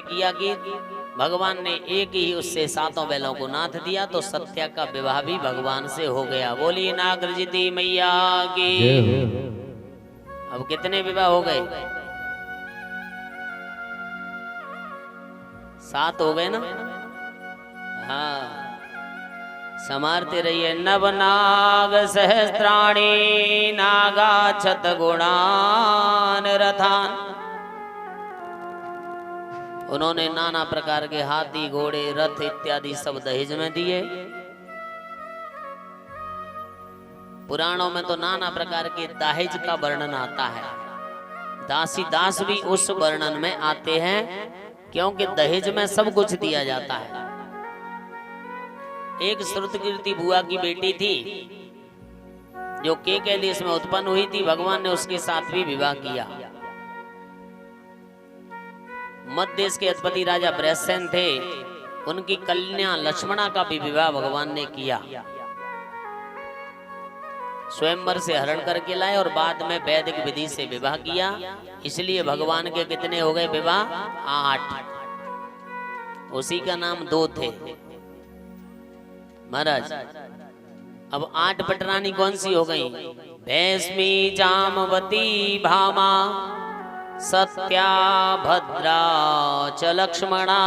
किया कि भगवान ने एक ही उससे 7 बैलों को नाथ दिया, तो सत्या का विवाह भी भगवान से हो गया। बोली नागरजती मैया की। अब कितने विवाह हो गए? 7 हो गए ना? हाँ, समारते रहिए। नवनाग सहस्त्राणी नागाक्षत गुणान रथान। उन्होंने नाना प्रकार के हाथी घोड़े रथ इत्यादि सब दहेज में दिए। पुराणों में तो नाना प्रकार के दहेज का वर्णन आता है। दासी दास भी उस वर्णन में आते हैं, क्योंकि दहेज में सब कुछ दिया जाता है। एक श्रुतकीर्ति बुआ की बेटी थी जो के देश में उत्पन्न हुई थी। भगवान ने उसके साथ भी विवाह किया। मध्य देश के अधिपति राजा ब्रह्मसेन थे, उनकी कन्या लक्ष्मणा का भी विवाह भगवान ने किया। स्वयंवर से हरण करके लाए और बाद में वैदिक विधि से विवाह किया। इसलिए भगवान के कितने हो गए विवाह? 8। उसी का नाम 2 थे महाराज। अब 8 पटरानी कौन सी हो गई? भैस्मी जामवती भामा सत्या भद्रा च लक्ष्मणा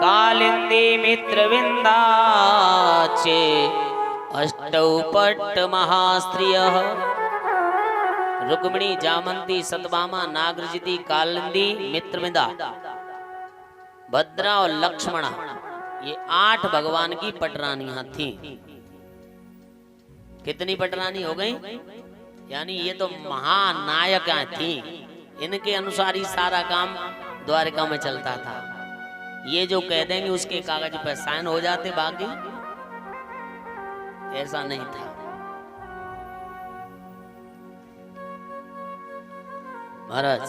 कालिंदी मित्रविंदा चे अष्टौ पट्ट महास्त्रियः। रुक्मिणी, जामंती, सतभामा, नागरजती, कालिंदी, मित्रविंदा, भद्रा और लक्ष्मणा, ये 8 भगवान की पटरानियां थी। कितनी पटरानी हो गई? यानी ये तो महानायक थी। इनके अनुसार ही सारा काम द्वारिका में चलता था। ये जो कह देंगे उसके कागज पर साइन हो जाते, बाकी ऐसा नहीं था। महाराज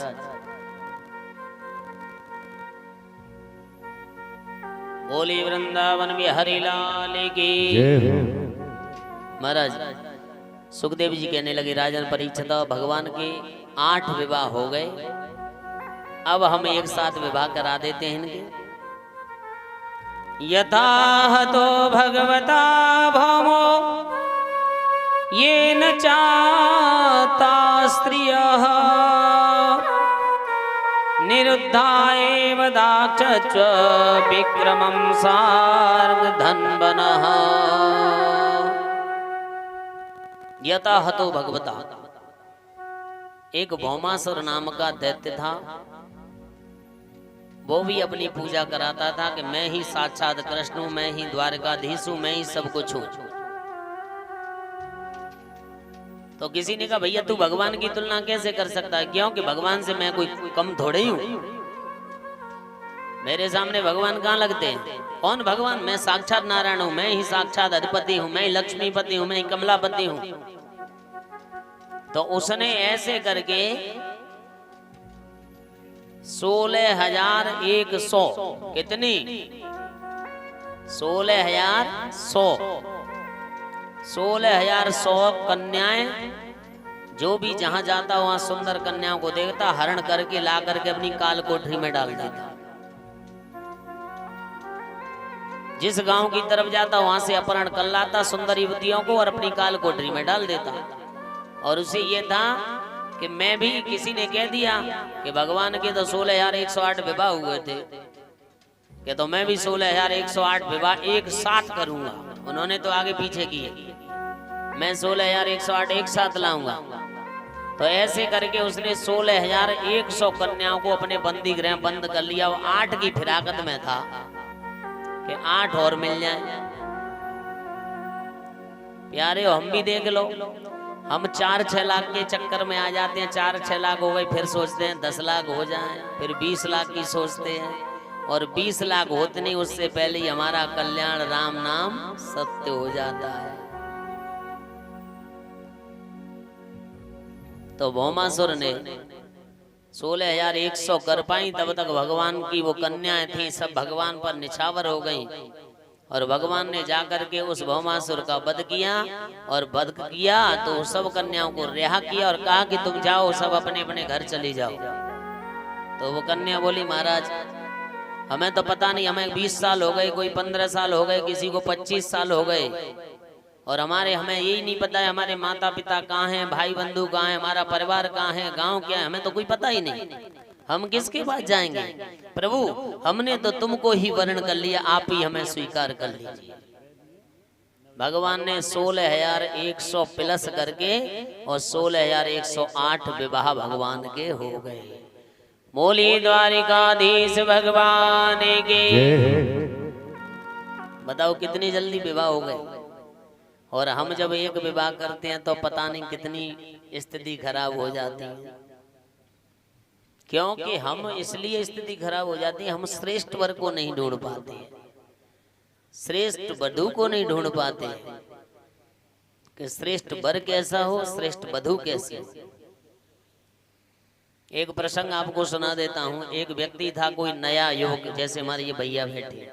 बोली वृंदावन बिहारी लाल की। महाराज सुखदेव जी कहने लगे, राजन परीक्षित, भगवान के 8 विवाह हो गए, अब हम एक साथ विवाह करा देते हैं इनके। यथा तो भगवता भौमो ये न चाता स्त्रियः निरुद्धा एव दाक्षच विक्रमं सार्ग धन्वनः। यथा हतो भगवता, एक भौमासुर नाम का दैत्य था। वो भी अपनी पूजा कराता था कि मैं ही साक्षात कृष्ण हूं, मैं ही द्वारकाधीश हूं, मैं ही सब कुछ हूं। तो किसी ने कहा भैया तू भगवान की तुलना कैसे कर सकता है? क्योंकि भगवान से मैं कोई कम थोड़े ही हूं। मेरे सामने भगवान कहाँ लगते हैं? कौन भगवान? मैं साक्षात नारायण हूं, मैं ही साक्षात अधिपति हूं, मैं ही लक्ष्मीपति हूं, मैं ही कमलापति हूं। तो उसने ऐसे करके 16,100 कितनी? 16,100 16,100 कन्याएं, जो भी जहां जाता वहां सुंदर कन्याओं को देखता, हरण करके ला करके अपनी काल कोठरी में डाल देता। जिस गांव की तरफ जाता वहां से अपहरण कर लाता सुंदर युवतियों को और अपनी काल कोठरी में डाल देता। और उसे ये था कि मैं भी, किसी ने कह दिया कि भगवान के तो 16,108 विवाह हुए थे, कि तो मैं भी 16,108 विवाह एक साथ करूंगा। उन्होंने तो आगे पीछे किए, मैं 16,108 एक साथ लाऊंगा। तो ऐसे करके उसने 16,100 कन्याओं को अपने बंदी गृह बंद कर लिया। वो 8 की फिराकत में था कि 8 और मिल जाए। प्यारे हो, हम भी देख लो, हम 4-6 लाख के चक्कर में आ जाते हैं। 4-6 लाख हो गए, फिर सोचते हैं 10 लाख हो जाए, फिर 20 लाख की सोचते हैं, और 20 लाख होते नहीं उससे पहले ही हमारा कल्याण राम नाम सत्य हो जाता है। तो भौमासुर ने 16,100 कर पाई, तब तक भगवान की वो कन्याएं थी सब भगवान पर निछावर हो गई। और भगवान ने जाकर के उस भौमासुर का वध किया, और वध किया तो सब कन्याओं को रिहा किया और कहा कि तुम जाओ, सब अपने अपने घर चली जाओ। तो वो कन्या बोली महाराज हमें तो पता नहीं, हमें 20 साल हो गए, कोई 15 साल हो गए, किसी को 25 साल हो गए, और हमें यही नहीं पता है हमारे माता पिता कहाँ हैं, भाई बंधु कहाँ हैं, हमारा परिवार कहाँ है, गांव क्या है, हमें तो कोई पता ही नहीं, हम किसके पास जाएंगे। प्रभु हमने तो तुमको ही वर्ण कर लिया, आप ही हमें स्वीकार कर लीजिए। भगवान ने 16,100 प्लस करके और 16,108 विवाह भगवान के हो गए। बोली द्वारिकाधीश भगवान के। बताओ कितनी जल्दी विवाह हो गए। और हम जब एक विवाह करते हैं तो पता नहीं कितनी स्थिति खराब हो जाती है, क्योंकि हम इसलिए स्थिति खराब हो जाती है, हम श्रेष्ठ वर को नहीं ढूंढ पाते, श्रेष्ठ वधु को नहीं ढूंढ पाते कि श्रेष्ठ वर कैसा हो, श्रेष्ठ वधु कैसी हो। एक प्रसंग आपको सुना देता हूँ। एक व्यक्ति था, कोई नया युवक, जैसे हमारे ये भैया बैठे,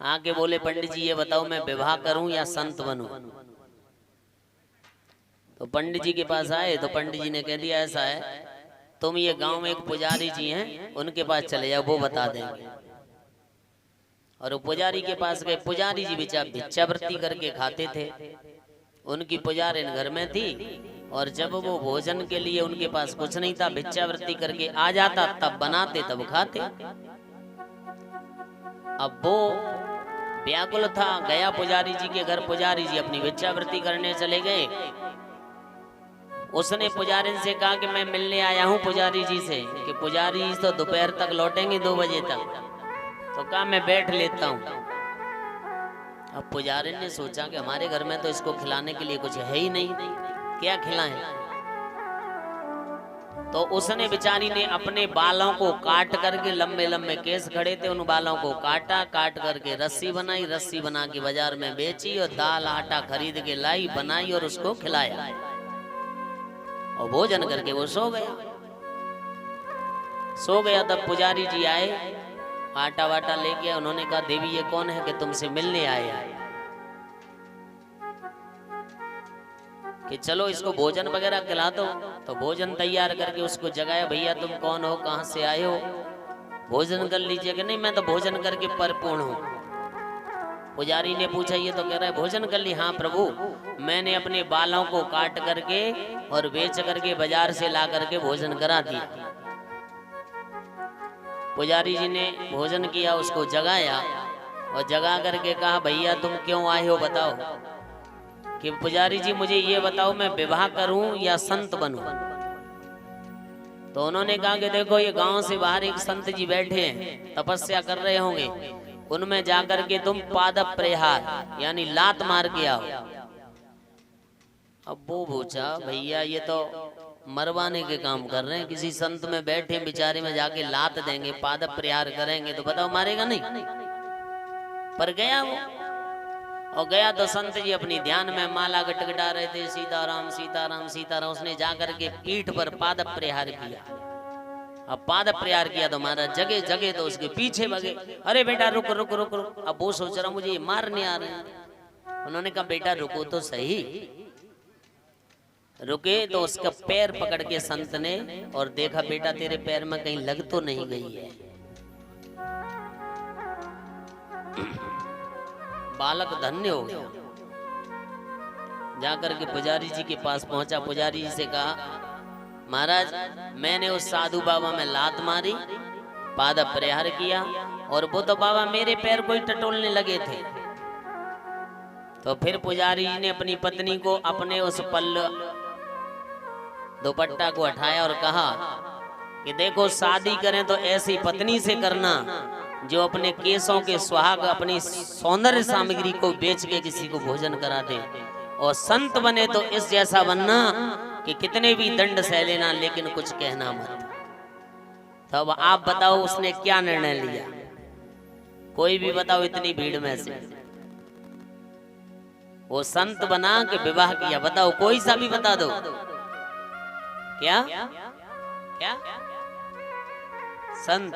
आके बोले पंडित जी ये बताओ मैं विवाह करूं या संत बनूं। तो पंडित जी के पास आए तो पंडित जी ने कह दिया ऐसा है, तुम ये गांव में एक पुजारी जी हैं उनके पास चले जाओ, वो बता देंगे। और वो पुजारी के पास गए। पुजारी जी भिक्षावृत्ति करके खाते थे, उनकी पुजारिन घर में थी, और जब वो भोजन के लिए उनके पास कुछ नहीं था, भिक्षावृत्ति करके आ जाता, तब बनाते तब खाते। अब वो व्याकुल था, गया पुजारी जी के घर, पुजारी जी अपनी भिक्षावृत्ति करने चले गए। उसने पुजारी से कहा कि मैं मिलने आया हूँ पुजारी जी से, कि पुजारी जी तो दोपहर तक लौटेंगे 2 बजे तक, तो कहा मैं बैठ लेता हूँ। अब पुजारी ने सोचा कि हमारे घर में तो इसको खिलाने के लिए कुछ है ही नहीं, क्या खिलाएं। तो उसने बेचारी ने अपने बालों को काट करके, लंबे लंबे केस खड़े थे, उन बालों को काटा, काट करके रस्सी बनाई, रस्सी बना के बाजार में बेची, और दाल आटा खरीद के लाई, बनाई और उसको खिलाया, और भोजन करके वो सो गया। तब पुजारी जी आए, आटा वाटा लेके, उन्होंने कहा देवी ये कौन है कि तुमसे मिलने आए, कि चलो इसको भोजन वगैरह खिला दो। तो भोजन तैयार करके उसको जगाया, भैया तुम कौन हो, कहां से आए हो, भोजन कर लीजिए। कि नहीं मैं तो भोजन करके परिपूर्ण हूँ। पुजारी ने पूछा ये तो कह रहा है भोजन कर ली। हाँ प्रभु, मैंने अपने बालों को काट करके और बेच करके बाजार से ला करके भोजन करा दिया। पुजारी जी ने भोजन किया, उसको जगाया और जगा करके कहा भैया तुम क्यों आए हो बताओ। कि पुजारी जी मुझे ये बताओ मैं विवाह करूं या संत बनूं। तो उन्होंने कहा कि देखो ये गांव से बाहर एक संत जी बैठे हैं, तपस्या कर रहे होंगे, उनमें जाकर के तुम पाद प्रहार यानी लात मार के आओ। अब वो पूछा भैया ये तो मरवाने के काम कर रहे हैं, किसी संत में बैठे बेचारे में जाके लात देंगे, पाद प्रहार करेंगे तो बताओ मारेगा नहीं। पर गया वो, और गया तो संत जी अपनी ध्यान में माला गटगटा रहे थे, सीताराम सीताराम सीताराम। उसने जाकर के पीठ पर पाद प्रहार किया। अब पाद प्रहार किया तो महाराज जगह जगह तो उसके पीछे भगे। अरे बेटा रुक रुक रुक रुक। अब वो सोच रहा मुझे ये मारने आ रहे हैं। उन्होंने कहा बेटा रुको तो सही। रुके तो उसका पैर पकड़ के संत ने और देखा बेटा तेरे पैर में कहीं लग तो नहीं गई है। बालक धन्य हो गया। जाकर के पुजारी जी के पास पहुंचा, पुजारी जी से कहा महाराज मैंने उस साधु बाबा में लात मारी, पाद प्रहार किया, और वो तो बाबा मेरे पैर को ही टटोलने लगे थे। तो फिर पुजारी जी ने अपनी पत्नी को अपने उस पल्ल दुपट्टा को हटाया और कहा कि देखो शादी करें तो ऐसी पत्नी से करना जो अपने केसों के सुहाग अपनी सौंदर्य सामग्री को बेच के किसी को भोजन करा दे, और संत बने तो इस जैसा बनना कि कितने भी दंड सह लेना लेकिन कुछ कहना मत। तब आप बताओ उसने क्या निर्णय लिया? कोई भी बताओ इतनी भीड़ में से। वो संत बना के विवाह किया। बताओ कोई सा भी बता दो। क्या क्या संत?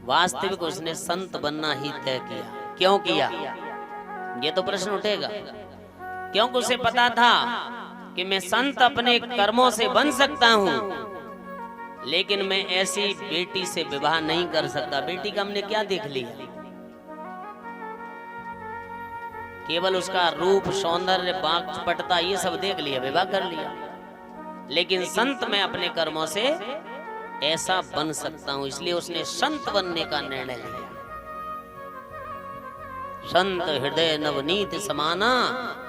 वास्तविक उसने संत बनना ही तय किया। क्यों किया ये तो प्रश्न उठेगा। क्योंकि उसे पता था कि मैं संत अपने कर्मों से बन सकता हूं, लेकिन मैं ऐसी बेटी से विवाह नहीं कर सकता। बेटी का हमने क्या देख लिया? केवल उसका रूप, सौंदर्य, बाकपटुता ये सब देख लिया, विवाह कर लिया। लेकिन संत मैं अपने कर्मों से ऐसा बन सकता हूं, इसलिए उसने संत बनने का निर्णय लिया। संत हृदय नवनीत समाना,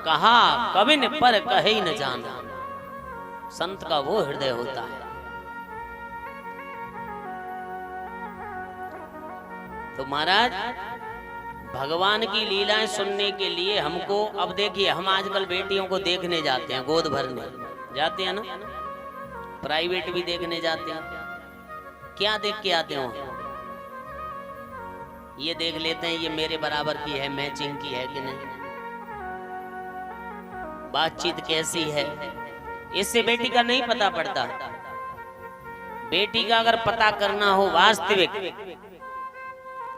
कहा कविन पर कहे न जाना। संत का वो हृदय होता है। तो महाराज भगवान की लीलाएं सुनने के लिए हमको, अब देखिए हम आजकल बेटियों को देखने जाते हैं, गोद भरने जाते हैं ना, प्राइवेट भी देखने जाते हैं। क्या देख के आते हो? ये देख लेते हैं ये मेरे बराबर की है, मैचिंग की है कि नहीं, बातचीत कैसी है। इससे बेटी का नहीं पता पड़ता। बेटी का अगर पता करना हो वास्तविक,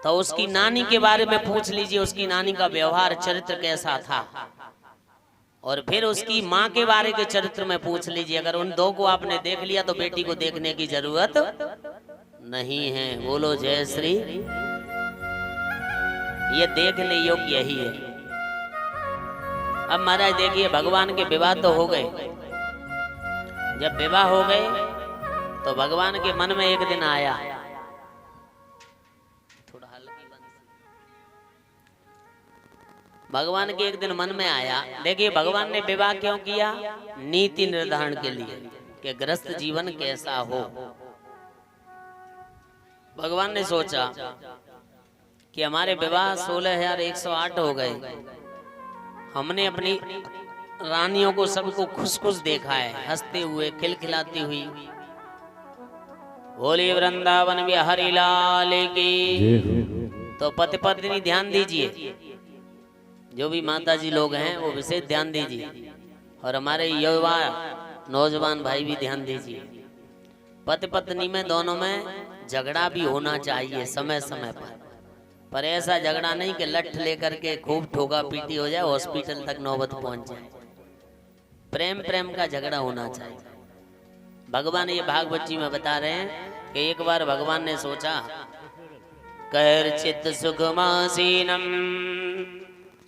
तो उसकी नानी के बारे में पूछ लीजिए, उसकी नानी का व्यवहार, चरित्र कैसा था। और फिर उसकी माँ के बारे के चरित्र में पूछ लीजिए। अगर उन दो को आपने देख लिया तो बेटी को देखने की जरूरत नहीं है। बोलो जय श्री। ये देखने योग्य यही है। अब महाराज देखिए, भगवान के विवाह तो हो गए। जब विवाह हो गए तो भगवान के मन में एक दिन आया, थोड़ा हल्की बंद, भगवान के एक दिन मन में आया। देखिए भगवान ने विवाह क्यों किया? नीति निर्धारण के लिए कि गृहस्थ जीवन कैसा हो। भगवान ने सोचा कि हमारे विवाह 16,108 हो गए, हमने अपनी रानियों को सबको खुश खुश देखा है, हंसते हुए, खिलखिलाती हुई। बोले वृंदावन बिहारी लाल की। तो पति पत्नी ध्यान दीजिए, जो भी माता जी लोग हैं वो विशेष ध्यान दीजिए, और हमारे युवा नौजवान भाई भी ध्यान दीजिए। पति पत्नी में दोनों में झगड़ा भी होना चाहिए समय समय पर ऐसा झगड़ा नहीं कि लठ लेकर के खूब ठोका पीटी हो जाए, हॉस्पिटल तक नौबत पहुंच जाए। प्रेम प्रेम का झगड़ा होना चाहिए। भगवान ये भागवत जी में बता रहे हैं कि एक बार भगवान ने सोचा, कैर्चित् सुखमासीनम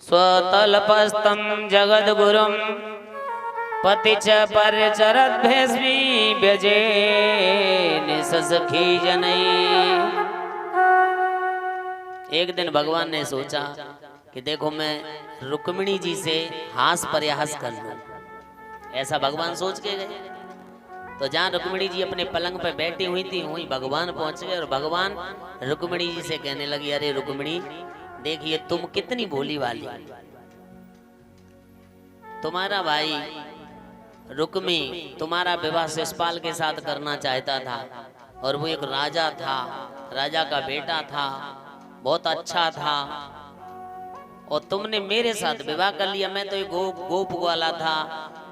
स्वतल्पस्तम जगद्गुरुम पति च परचरद्भेस्मी व्यजेन ससखी जनई। एक दिन भगवान ने सोचा कि देखो मैं रुक्मिणी जी से हास प्रयास कर लूं। ऐसा भगवान सोच के गए। तो जहाँ रुक्मिणी जी अपने पलंग पर बैठी हुई थी वहीं भगवान पहुंच गए, और भगवान रुक्मिणी जी से कहने लगी, अरे रुक्मिणी देखिए तुम कितनी भोली वाली। तुम्हारा भाई रुक्मी तुम्हारा विवाह शिशुपाल के साथ करना चाहता था, और वो एक राजा था, राजा का बेटा था, बहुत अच्छा था, और तुमने मेरे साथ विवाह कर लिया। मैं तो एक गोप वाला था,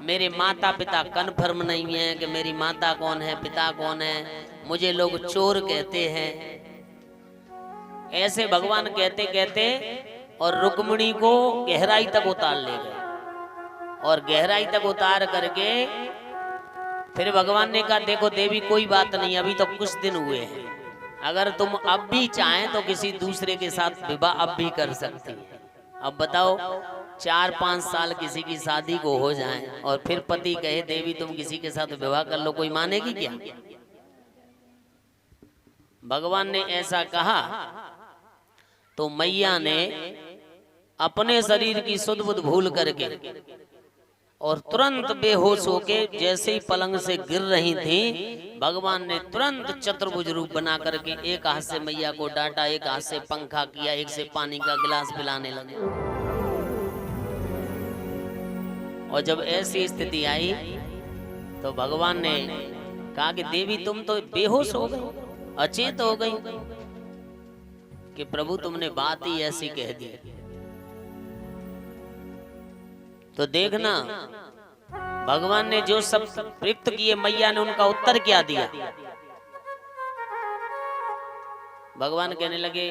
मेरे माता पिता कन्फर्म नहीं है कि मेरी माता कौन है, पिता कौन है, मुझे लोग चोर कहते हैं। ऐसे भगवान कहते कहते और रुक्मिणी को गहराई तक उतार ले गए, और गहराई तक उतार करके फिर भगवान ने कहा, देखो देवी कोई बात नहीं, अभी तो कुछ दिन हुए हैं, अगर तुम अब भी चाहें तो किसी दूसरे के साथ विवाह अब भी कर सकती है। अब बताओ 4-5 साल किसी की शादी को हो जाएं और फिर पति कहे देवी तुम किसी के साथ विवाह कर लो, कोई मानेगी क्या? भगवान ने ऐसा कहा तो मैया ने अपने शरीर की सुध बुध भूल करके और तुरंत बेहोश होके जैसे ही पलंग से गिर रही थी, भगवान ने तुरंत चतुर्भुज रूप बना करके एक हाथ से मैया को डांटा, एक हाथ से पंखा किया, एक से पानी का गिलास पिलाने लगे। और जब ऐसी स्थिति आई तो भगवान ने कहा कि देवी तुम तो बेहोश हो गई, अचेत हो गई, कि प्रभु तुमने बात ही ऐसी कह दी। तो देखना भगवान ने जो सब प्रयुक्त किए, मैया ने उनका उत्तर क्या दिया। भगवान कहने लगे,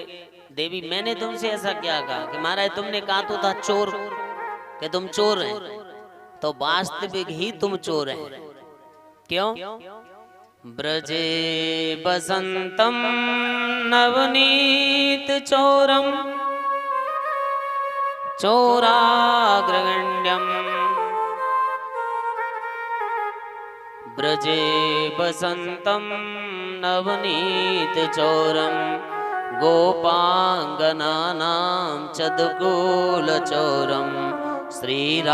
देवी मैंने तुमसे ऐसा क्या कहा कि महाराज तुमने कहा तो था चोर, कि तुम चोर हैं, तो वास्तविक ही तुम चोर हैं। क्यों? ब्रजे बसंतम नवनीत चोरम चोराग्रगण्यम ब्रजे बसंतम नवनीत चोरम गोपांगनानां चदकुल चोरम श्रीराधिकायस्य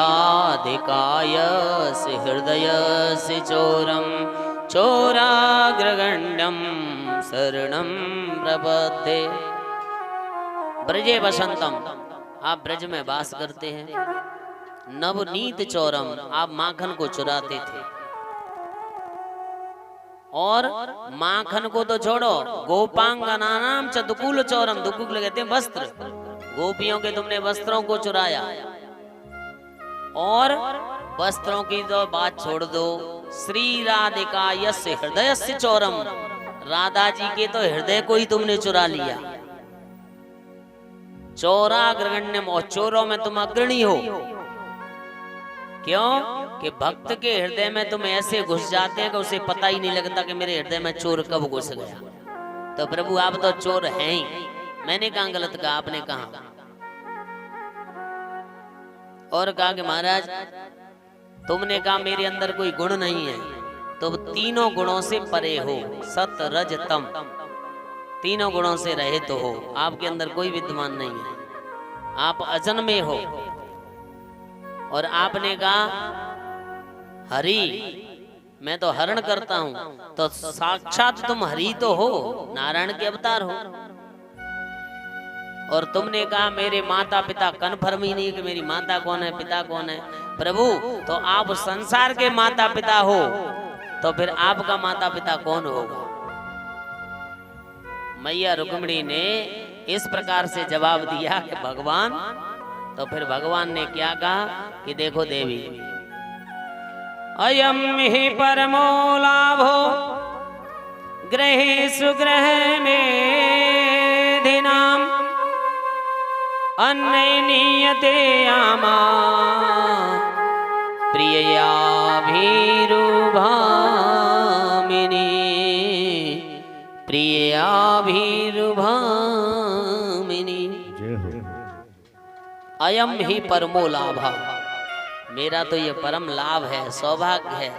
हृदयस्य चोरम चोराग्रगण्यम शरणं प्रपद्ये। ब्रजे बसंतम, आप ब्रज में वास करते हैं। नवनीत चोरम, आप माखन को चुराते थे। और माखन को तो छोड़ो, गोपांगनानाम च दुकुल चोरम, दुकुल कहते हैं वस्त्र, गोपियों के तुमने वस्त्रों को चुराया। और वस्त्रों की तो बात छोड़ दो, श्री राधिका यस्य हृदयस्य चोरम, राधा जी के तो हृदय को ही तुमने चुरा लिया। चोराग्रगण्यम, और चोरों में तुम अग्रणी हो। क्यों कि भक्त के हृदय में तुम ऐसे घुस जाते हैं कि उसे पता ही नहीं लगता कि मेरे हृदय में चोर कब घुस गया। तो प्रभु आप तो चोर हैं ही। मैंने कहा गलत कहा, आपने कहा। और कहा कि महाराज तुमने कहा मेरे अंदर कोई गुण नहीं है, तो तीनों गुणों से परे हो, सत रज तम, तीनों गुणों से रहित तो हो, आपके अंदर कोई विद्यमान नहीं है, आप अजन्मे हो। और आपने कहा हरि, मैं तो हरण करता हूं, तो साक्षात तुम हरि तो हो, नारायण के अवतार हो। और तुमने कहा मेरे माता पिता, कन्फर्म ही नहीं कि मेरी माता कौन है पिता कौन है। प्रभु तो आप संसार के माता पिता हो, तो फिर आपका माता पिता कौन होगा। मैया रुक्मिणी ने इस प्रकार से जवाब दिया कि भगवान, तो फिर भगवान ने क्या कहा कि देखो देवी, अयम ही परमो लाभो ग्रहेषु ग्रह मेधिनाम अन्ननीयते आमा प्रियाभिरुभामिनी प्रियाभिरुभामिनी। अयम ही परमो लाभा, मेरा तो ये परम लाभ है, सौभाग्य है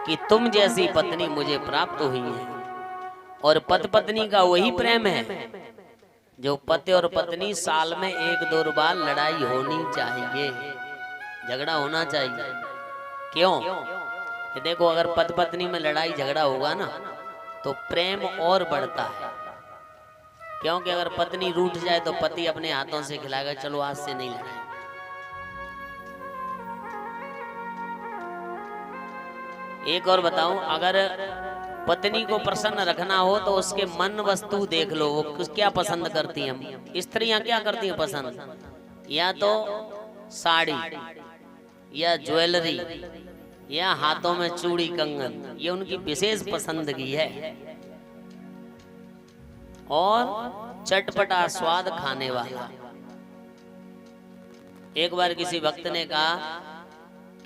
कि तुम जैसी पत्नी मुझे प्राप्त हुई है। और पति पत्नी का वही प्रेम है जो पति और पत्नी साल में 1-2 बार लड़ाई होनी चाहिए, झगड़ा होना चाहिए। क्यों कि देखो अगर पति पत्नी में लड़ाई झगड़ा होगा ना तो प्रेम और बढ़ता है। क्योंकि अगर पत्नी रूठ जाए तो पति अपने हाथों से खिलाएगा, चलो आज से नहीं लड़ाई। एक और बताऊं, अगर पत्नी को प्रसन्न रखना हो तो उसके मन वस्तु देख लो, वो क्या पसंद करती हैं। स्त्रियां क्या करती हैं पसंद, या तो साड़ी या ज्वेलरी या हाथों में चूड़ी कंगन, ये उनकी विशेष पसंदगी है। और चटपटा स्वाद खाने वाला। एक बार किसी भक्त ने कहा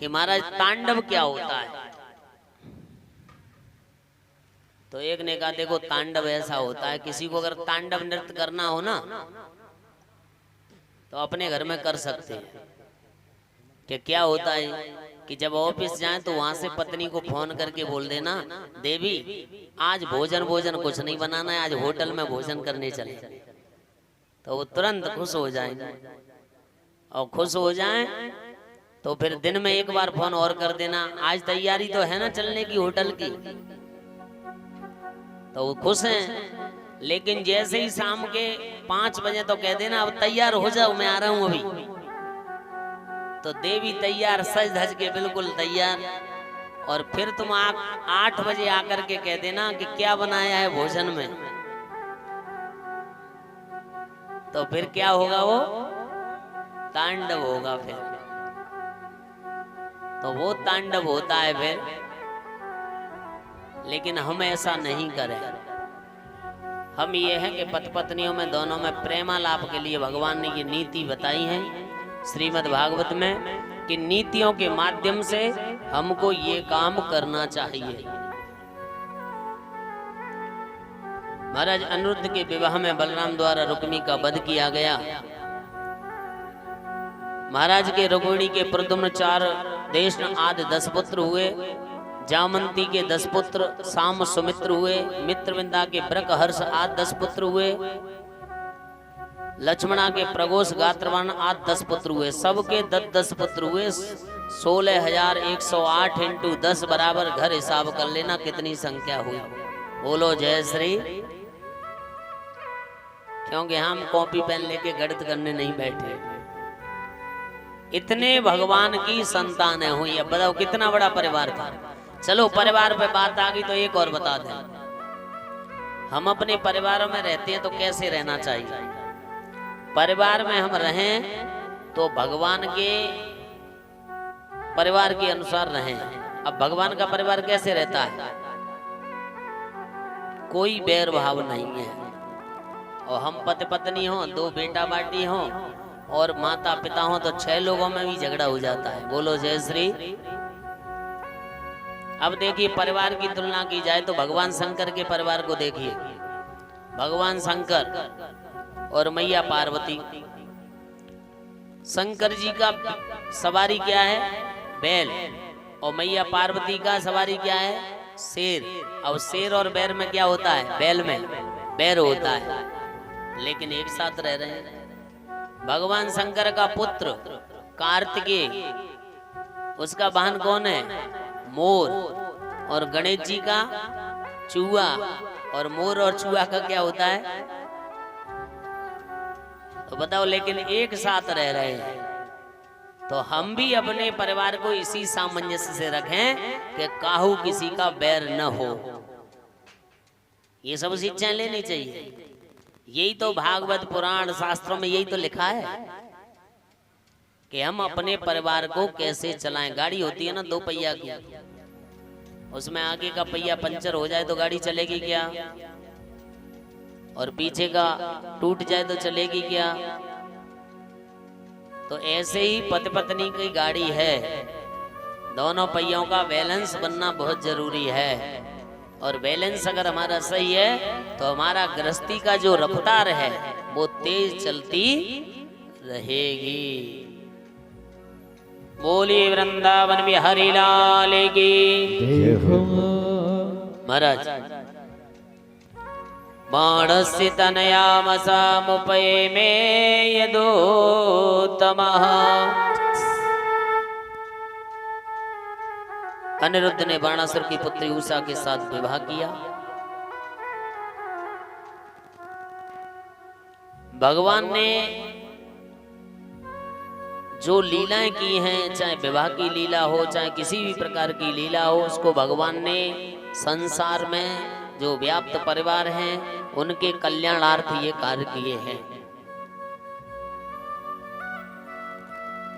कि महाराज तांडव क्या होता है, तो एक ने कहा देखो तांडव ऐसा होता है, किसी को अगर तांडव नृत्य करना हो ना तो अपने घर में कर सकते हैं। कि क्या होता है कि जब ऑफिस जाएं तो वहां से पत्नी को फोन करके बोल देना, देवी आज भोजन कुछ नहीं बनाना है, आज होटल में भोजन करने चले, तो वो तुरंत खुश हो जाएंगे। और खुश हो जाएं तो फिर दिन में एक बार फोन और कर देना, आज तैयारी तो है ना चलने की होटल की, तो वो खुश हैं। लेकिन जैसे ही शाम के 5 बजे तो कह देना अब तैयार हो जाओ, मैं आ रहा हूं अभी, तो देवी तैयार, सज धज के बिल्कुल तैयार। और फिर तुम 8 बजे आकर के कह देना कि क्या बनाया है भोजन में, तो फिर क्या होगा, वो तांडव होगा। फिर तो वो तांडव होता है फिर। लेकिन हम ऐसा नहीं करें। हम ये हैं कि पति पत्नियों में दोनों में प्रेमालाप के लिए भगवान ने ये नीति बताई है श्रीमद् भागवत में, कि नीतियों के माध्यम से हमको ये काम करना चाहिए। महाराज अनिरुद्ध के विवाह में बलराम द्वारा रुक्मी का वध किया गया। महाराज के रुक्मिणी के प्रद्युम्न 4 देश आदि 10 पुत्र हुए। जामंती के 10 पुत्र, साम सुमित्र हुए। मित्रविंदा के ब्रक हर्ष आदि 10 पुत्र हुए। लक्ष्मणा के प्रगोष गात्रवान आदि 10 पुत्र हुए। सबके 10 पुत्र हुए। 16,108 इंटू 10 बराबर घर हिसाब कर लेना कितनी संख्या हुई। बोलो जय श्री। क्योंकि हम कॉपी पेन लेके गणित करने नहीं बैठे। इतने भगवान की संतानें हुई। अब बताओ कितना बड़ा परिवार था। चलो परिवार पे बात आ गई तो एक और बता दें। हम अपने परिवारों में रहते हैं तो कैसे रहना चाहिए। परिवार में हम रहें तो भगवान के परिवार के अनुसार रहें। अब भगवान का परिवार कैसे रहता है? कोई बैर भाव नहीं है। और हम पति पत्नी हो, 2 बेटा बाटी हो और माता पिता हो तो 6 लोगों में भी झगड़ा हो जाता है। बोलो जय श्री। अब देखिए परिवार की तुलना की जाए तो भगवान शंकर के परिवार को देखिए। भगवान शंकर और मैया पार्वती। शंकर जी का सवारी क्या है? बैल। और मैया पार्वती का सवारी क्या है? शेर। अब शेर और बैल में क्या होता है? बैल में बैर होता है, लेकिन एक साथ रह रहे हैं। भगवान शंकर का पुत्र कार्तिकेय, उसका वाहन कौन है? मोर। और गणेश जी का चूहा। और मोर और चूहा का क्या होता है? तो बताओ, लेकिन एक साथ रह रहे हैं। तो हम भी अपने परिवार को इसी सामंजस्य से रखें कि काहू किसी का बैर न हो। ये सब शिक्षाएं लेनी चाहिए। यही तो भागवत पुराण शास्त्रों में यही तो लिखा है कि हम अपने परिवार को कैसे चलाएं। गाड़ी होती है ना 2 पहिया की, उसमें आगे का पहिया पंचर हो जाए तो गाड़ी चलेगी क्या? और पीछे का टूट जाए तो चलेगी क्या? तो ऐसे ही पति पत्नी की गाड़ी है। दोनों पहियों का बैलेंस बनना बहुत जरूरी है। और बैलेंस अगर हमारा सही है तो हमारा गृहस्थी का जो रफ्तार है वो तेज चलती रहेगी। बोलिए वृंदावन बिहारी लाल की। महाराज बाणस्य तनयामसामुपये में यदोत्तमः। अनिरुद्ध ने बाणासुर की पुत्री उषा के साथ विवाह किया। भगवान ने जो लीलाएं की हैं, चाहे विवाह की लीला हो चाहे किसी भी प्रकार की लीला हो, उसको भगवान ने संसार में जो व्याप्त परिवार हैं उनके कल्याणार्थ ये कार्य किए हैं।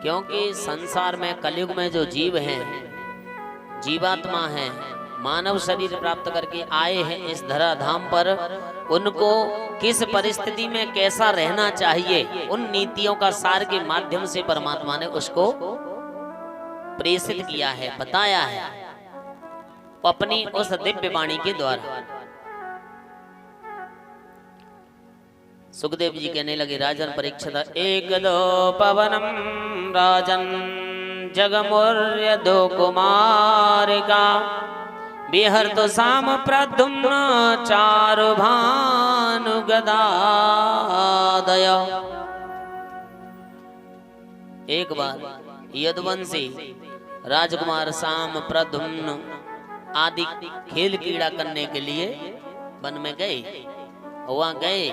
क्योंकि संसार में कलयुग में जो जीव हैं, जीवात्मा हैं, मानव शरीर प्राप्त करके आए हैं इस धराधाम पर, उनको किस परिस्थिति में कैसा रहना चाहिए उन नीतियों का सार के माध्यम से परमात्मा ने उसको प्रेषित किया है, बताया है अपनी उस दिव्य वाणी के द्वारा। सुखदेव जी कहने लगे, राजन परीक्षित एक दो पवनम राजन जगमुर्य दो कुमार का बिहर तो साम प्रद्युम्न चारु भानु गदादय। एक बार यदुवंशी राजकुमार साम प्रद्युम्न आदि खेल क्रीड़ा करने के लिए वन में गए। वहां गए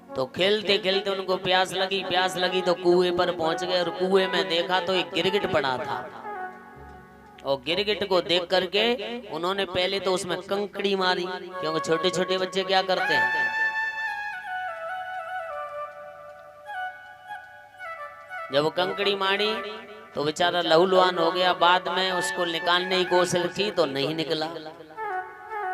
तो खेलते खेलते उनको प्यास लगी तो कुएं पर पहुंच गए और कुएं में देखा तो एक गिरगिट पड़ा था। और गिरगिट को देख करके उन्होंने पहले तो उसमें कंकड़ी मारी, क्योंकि छोटे छोटे बच्चे क्या करते हैं, जब वो कंकड़ी मारी तो बेचारा लहूलुहान हो गया। बाद में उसको निकालने की कोशिश की तो नहीं निकला।